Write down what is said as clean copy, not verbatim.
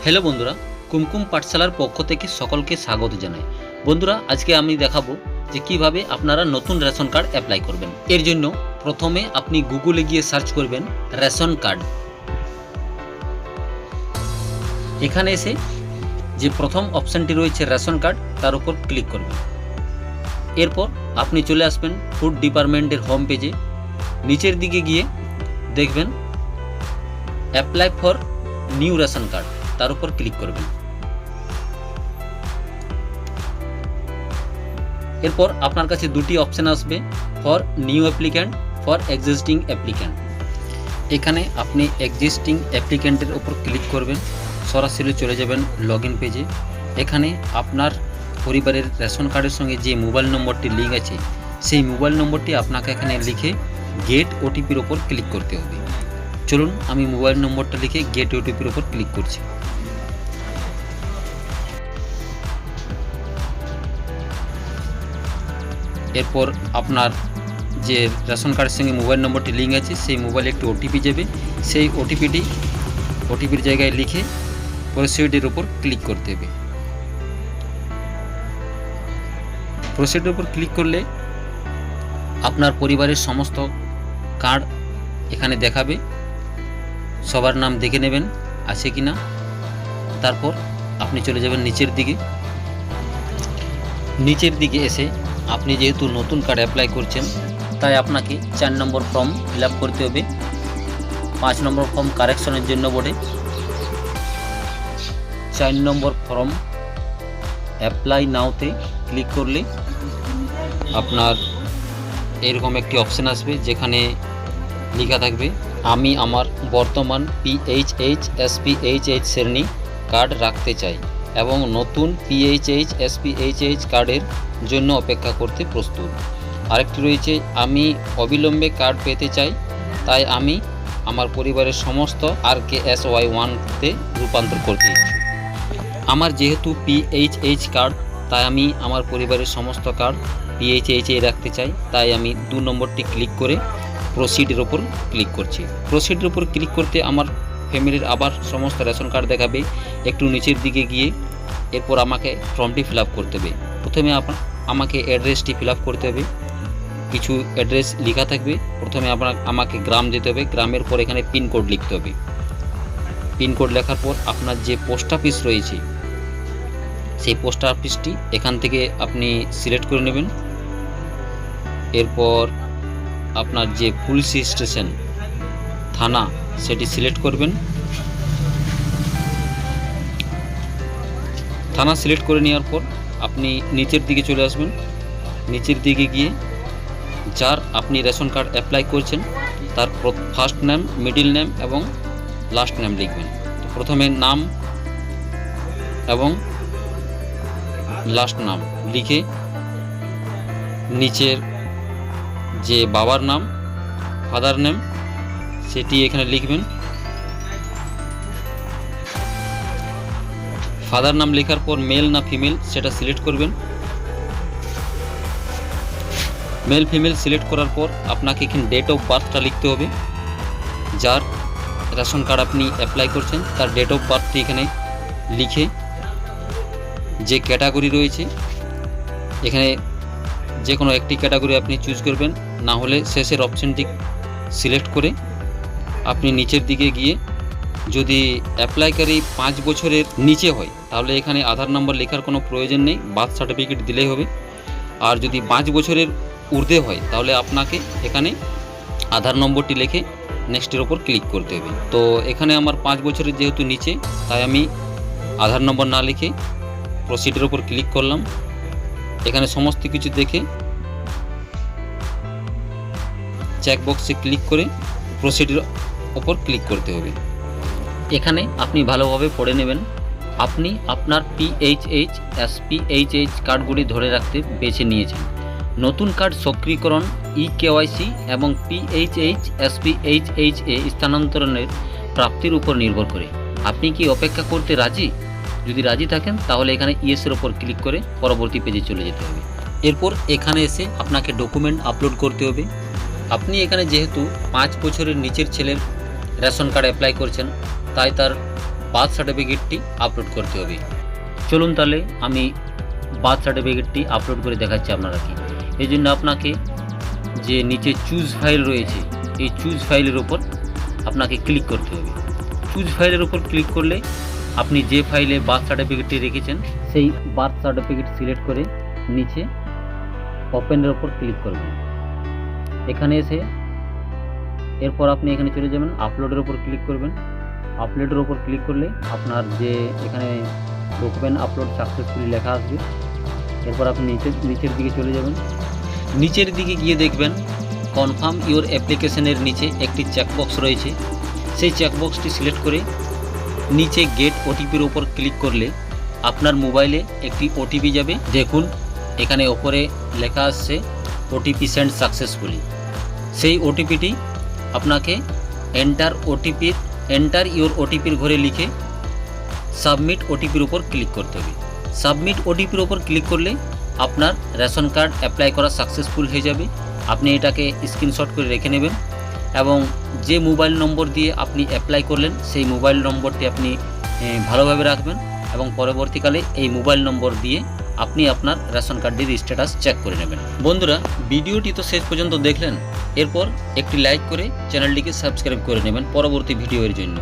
Hello বন্ধুরা, কুমকুম পাঠশালার পক্ষ থেকে সকলকে স্বাগত জানাই। বন্ধুরা, আজকে আমি দেখাবো যে কিভাবে আপনারা নতুন রেশন কার্ড অ্যাপ্লাই করবেন। এর জন্য প্রথমে আপনি গুগলে গিয়ে সার্চ করবেন রেশন কার্ড। এখানে এসে যে প্রথম অপশানটি রয়েছে রেশন কার্ড, তার উপর ক্লিক করবেন। এরপর আপনি চলে আসবেন ফুড ডিপার্টমেন্টের হোম পেজে। নিচের দিকে গিয়ে দেখবেন apply for new ration card, তার উপর ক্লিক করবেন। এরপর আপনার কাছে দুটি অপশন আসবে, for new applicant, for existing applicant. এখানে আপনি এক্সিস্টিং অ্যাপ্লিক্যান্টের উপর ক্লিক করবেন, সরাসরি চলে যাবেন লগ ইন পেজে। এখানে আপনার পরিবারের রেশন কার্ডের সঙ্গে যে মোবাইল নম্বরটি লিঙ্ক আছে, সেই মোবাইল নম্বরটি আপনাকে এখানে লিখে গেট ওটিপির ওপর ক্লিক করতে হবে। চলুন আমি মোবাইল নম্বরটা লিখে গেট ওটিপির ওপর ক্লিক করছি। এরপর আপনার যে রেশন কার্ডের সঙ্গে মোবাইল নম্বরটি লিঙ্ক আছে, সেই মোবাইলে একটি ওটিপি যাবে। সেই ওটিপির জায়গায় লিখে প্রসিডের উপর ক্লিক করতে হবে। প্রসিডের উপর ক্লিক করলে আপনার পরিবারের সমস্ত কার্ড এখানে দেখাবে। সবার নাম দেখে নেবেন আছে কিনা। তারপর আপনি চলে যাবেন নিচের দিকে এসে আপনি যেহেতু নতুন কার্ড অ্যাপ্লাই করছেন, তাই আপনাকে 4 নম্বর ফর্ম ফিল আপ করতে হবে। 5 নম্বর ফর্ম কারেকশনের জন্য বটে। 4 নম্বর ফর্ম অ্যাপ্লাই নাওতে ক্লিক করলে আপনার এরকম একটি অপশান আসবে, যেখানে লেখা থাকবে আমি আমার বর্তমান PHH SPHH শ্রেণী কার্ড রাখতে চাই এবং নতুন PHH SPHH কার্ডের জন্য অপেক্ষা করতে প্রস্তুত। আরেকটি রয়েছে আমি অবিলম্বে কার্ড পেতে চাই, তাই আমি আমার পরিবারের সমস্ত RKSY1-তে রূপান্তর করতে ইচ্ছুক। আমার যেহেতু PHH কার্ড, তাই আমি আমার পরিবারের সমস্ত কার্ড PHH রাখতে চাই, তাই আমি 2 নম্বরটি ক্লিক করে প্রসিডের ওপর ক্লিক করছি। প্রসিডের ওপর ক্লিক করতে আমার ফ্যামিলির আবার সমস্ত রেশন কার্ড দেখাবে। একটু নিচের দিকে গিয়ে এরপর আমাকে ফর্মটি ফিল আপ করতে হবে। প্রথমে আমাকে অ্যাড্রেসটি ফিল আপ করতে হবে। কিছু অ্যাড্রেস লেখা থাকবে। প্রথমে আমাকে গ্রাম দিতে হবে। গ্রামের পর এখানে পিনকোড লিখতে হবে। পিনকোড লেখার পর আপনার যে পোস্ট অফিস রয়েছে, সেই পোস্ট অফিসটি এখান থেকে আপনি সিলেক্ট করে নেবেন। এরপর আপনার যে পুলিশ স্টেশন থানা, সেটি সিলেক্ট করবেন। থানা সিলেক্ট করে নেওয়ার পর আপনি নিচের দিকে চলে আসবেন। নিচের দিকে গিয়ে যার আপনি রেশন কার্ড অ্যাপ্লাই করছেন, তার ফার্স্ট নেম, মিডিল নেম এবং লাস্ট নেম লিখবেন। প্রথমে নাম এবং লাস্ট নাম লিখে নিচের যে বাবার নাম, ফাদার নেম, সেটি এখানে লিখবেন। ফাদার নাম লেখার পর মেল না ফিমেল সেটা সিলেক্ট করবেন। মেল ফিমেল সিলেক্ট করার পর আপনাকে এখানে ডেট অফ বার্থটা লিখতে হবে। যার রেশন কার্ড আপনি অ্যাপ্লাই করছেন, তার ডেট অফ বার্থটি এখানে লিখে যে ক্যাটাগরি রয়েছে, এখানে যে কোনো একটি ক্যাটাগরি আপনি চুজ করবেন। না হলে শেষের অপশানটি সিলেক্ট করে আপনি নিচের দিকে গিয়ে, যদি অ্যাপ্লাইকারী 5 বছরের নিচে হয়, তাহলে এখানে আধার নম্বর লেখার কোনো প্রয়োজন নেই, বার্থ সার্টিফিকেট দিলেই হবে। আর যদি 5 বছরের ঊর্ধ্বে হয়, তাহলে আপনাকে এখানে আধার নম্বরটি লিখে নেক্সটের ওপর ক্লিক করতে হবে। তো এখানে আমার 5 বছরের যেহেতু নিচে, তাই আমি আধার নম্বর না লিখে প্রসিডের ওপর ক্লিক করলাম। এখানে সমস্ত কিছু দেখে চেকবক্সে ক্লিক করে প্রসিডের ওপর ক্লিক করতে হবে। এখানে আপনি ভালোভাবে পড়ে নেবেন। আপনি আপনার PHH SPHH কার্ডগুলি ধরে রাখতে বেছে নিয়েছেন। নতুন কার্ড সক্রিয়করণ, EKYC এবং PHH SPHH স্থানান্তরণের প্রাপ্তির উপর নির্ভর করে। আপনি কি অপেক্ষা করতে রাজি? যদি রাজি থাকেন, তাহলে এখানে ইয়েসের ওপর ক্লিক করে পরবর্তী পেজে চলে যেতে হবে। এরপর এখানে এসে আপনাকে ডকুমেন্ট আপলোড করতে হবে। আপনি এখানে যেহেতু 5 বছরের নিচের ছেলের রেশন কার্ড অ্যাপ্লাই করছেন, তাই তার বার্থ সার্টিফিকেটটি আপলোড করতে হবে। চলুন তাহলে আমি বার্থ সার্টিফিকেটটি আপলোড করে দেখাচ্ছি আপনারাকে। এই জন্য আপনাকে যে নিচে চুজ ফাইল রয়েছে, এই চুজ ফাইলের ওপর আপনাকে ক্লিক করতে হবে। চুজ ফাইলের ওপর ক্লিক করলে আপনি যে ফাইলে বার্থ সার্টিফিকেটটি রেখেছেন সেই বার্থ সার্টিফিকেট সিলেক্ট করে নিচে ওপেনের ওপর ক্লিক করবেন। এখানে এসে এরপর আপনি এখানে চলে যাবেন, আপলোডের ওপর ক্লিক করবেন। আপলোডের ওপর ক্লিক করলে আপনার যে এখানে ডকুমেন্ট আপলোড সাকসেসফুলি লেখা আসবে। এরপর আপনি নিচের দিকে চলে যাবেন। নিচের দিকে গিয়ে দেখবেন কনফার্ম ইওর অ্যাপ্লিকেশনের নিচে একটি চেকবক্স রয়েছে। সেই চেকবক্সটি সিলেক্ট করে নিচে গেট ওটিপির ওপর ক্লিক করলে আপনার মোবাইলে একটি ওটিপি যাবে। দেখুন এখানে ওপরে লেখা আসছে ওটিপি সেন্ড সাকসেসফুলি। সেই ওটিপিটি আপনাকে এন্টার ইওর ওটিপির ঘরে লিখে সাবমিট ওটিপির উপর ক্লিক করতে হবে। সাবমিট ওটিপির উপর ক্লিক করলে আপনার রেশন কার্ড অ্যাপ্লাই করা সাকসেসফুল হয়ে যাবে। আপনি এটাকে স্ক্রিনশট করে রেখে নেবেন এবং যে মোবাইল নম্বর দিয়ে আপনি অ্যাপ্লাই করলেন সেই মোবাইল নম্বরটি আপনি ভালোভাবে রাখবেন এবং পরবর্তীকালে এই মোবাইল নম্বর দিয়ে আপনি আপনার রেশন কার্ডটির স্ট্যাটাস চেক করে নেবেন। বন্ধুরা, ভিডিওটি তো শেষ পর্যন্ত দেখলেন, এরপর একটি লাইক করে চ্যানেলটিকে সাবস্ক্রাইব করে নেবেন পরবর্তী ভিডিওর জন্য।